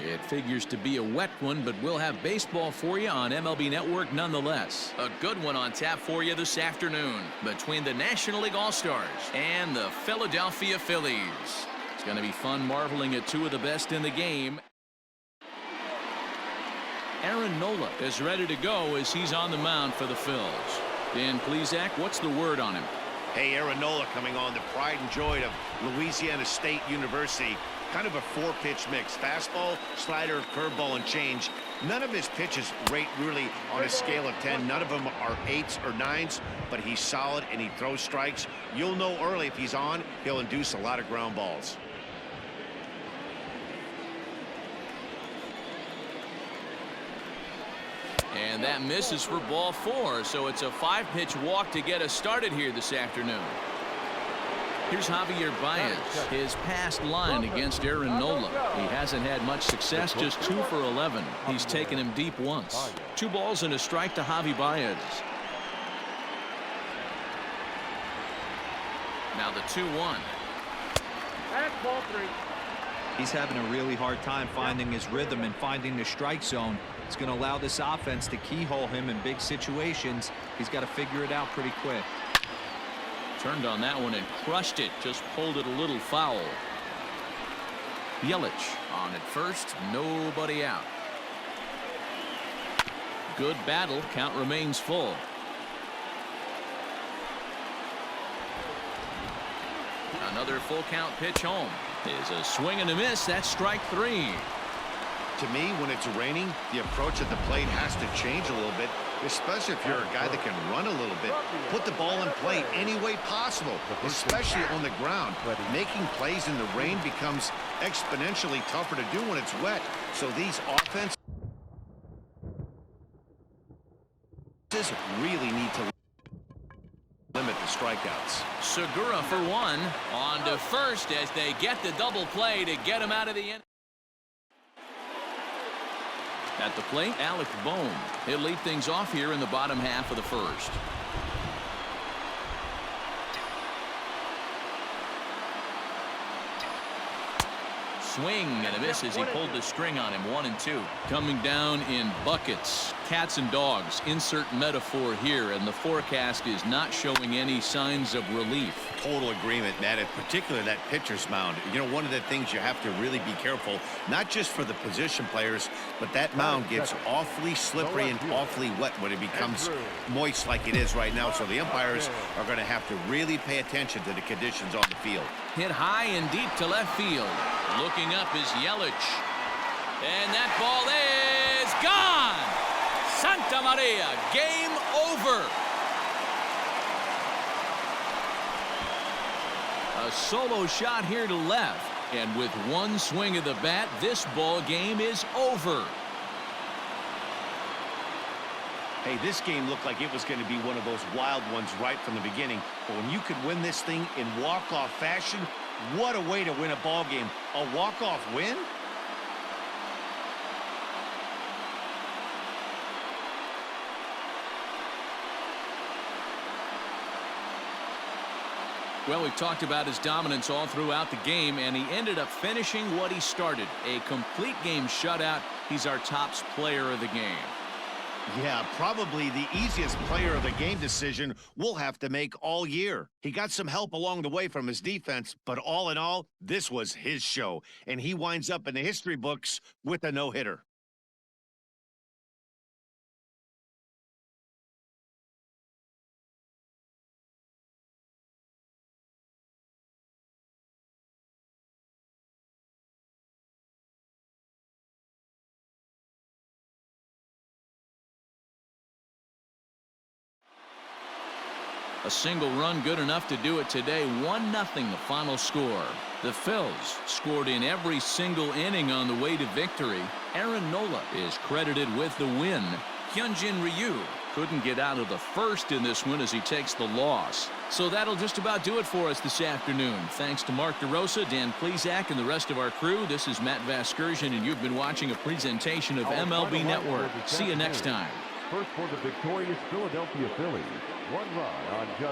It figures to be a wet one, but we'll have baseball for you on MLB Network nonetheless. A good one on tap for you this afternoon between the National League All-Stars and the Philadelphia Phillies. It's going to be fun marveling at two of the best in the game. Aaron Nola is ready to go as he's on the mound for the Phils. Dan Plesac, what's the word on him? Hey, Aaron Nola coming on, the pride and joy of Louisiana State University. Kind of a four-pitch mix. Fastball, slider, curveball, and change. None of his pitches rate really on a scale of 10. None of them are 8s or 9s, but he's solid and he throws strikes. You'll know early if he's on, he'll induce a lot of ground balls. And that misses for ball 4, so it's a 5-pitch walk to get us started here this afternoon. Here's Javier Baez, his past line against Aaron Nola. He hasn't had much success, just 2 for 11. He's taken him deep once. 2 balls and a strike to Javi Baez. Now the 2-1. That's ball 3. He's having a really hard time finding his rhythm and finding the strike zone. It's going to allow this offense to keyhole him in big situations. He's got to figure it out pretty quick. Turned on that one and crushed it. Just pulled it a little foul. Yelich on at first. Nobody out. Good battle. Count remains full. Another full count pitch home. Is a swing and a miss. That's strike 3. To me, when it's raining, the approach at the plate has to change a little bit, especially if you're a guy that can run a little bit. Put the ball in play any way possible, especially on the ground. Making plays in the rain becomes exponentially tougher to do when it's wet. So these offenses really need to limit the strikeouts. Segura for 1. On to first as they get the double play to get him out of the inning. At the plate, Alec Bohm. He'll lead things off here in the bottom half of the first. Swing and a miss as he pulled the string on him. 1-2. Coming down in buckets. Cats and dogs. Insert metaphor here, and the forecast is not showing any signs of relief. Total agreement, Matt. In particular, that pitcher's mound. You know, one of the things you have to really be careful, not just for the position players, but that mound gets awfully slippery and awfully wet when it becomes moist like it is right now. So the umpires are going to have to really pay attention to the conditions on the field. Hit high and deep to left field. Looking up is Yelich. And that ball is gone. Santa Maria, game over. A solo shot here to left. And with one swing of the bat, this ball game is over. Hey, this game looked like it was going to be one of those wild ones right from the beginning. But when you could win this thing in walk-off fashion, what a way to win a ball game. A walk-off win? Well, we've talked about his dominance all throughout the game, and he ended up finishing what he started. A complete game shutout. He's our top player of the game. Yeah, probably the easiest player of the game decision we'll have to make all year. He got some help along the way from his defense, but all in all, this was his show, and he winds up in the history books with a no-hitter. A single run good enough to do it today. 1-0 the final score. The Phils scored in every single inning on the way to victory. Aaron Nola is credited with the win. Hyunjin Ryu couldn't get out of the first in this one as he takes the loss. So that'll just about do it for us this afternoon. Thanks to Mark DeRosa, Dan Plesac, and the rest of our crew. This is Matt Vasgersian, and you've been watching a presentation of MLB Network. See you next time. First for the victorious Philadelphia Phillies. 1 run on just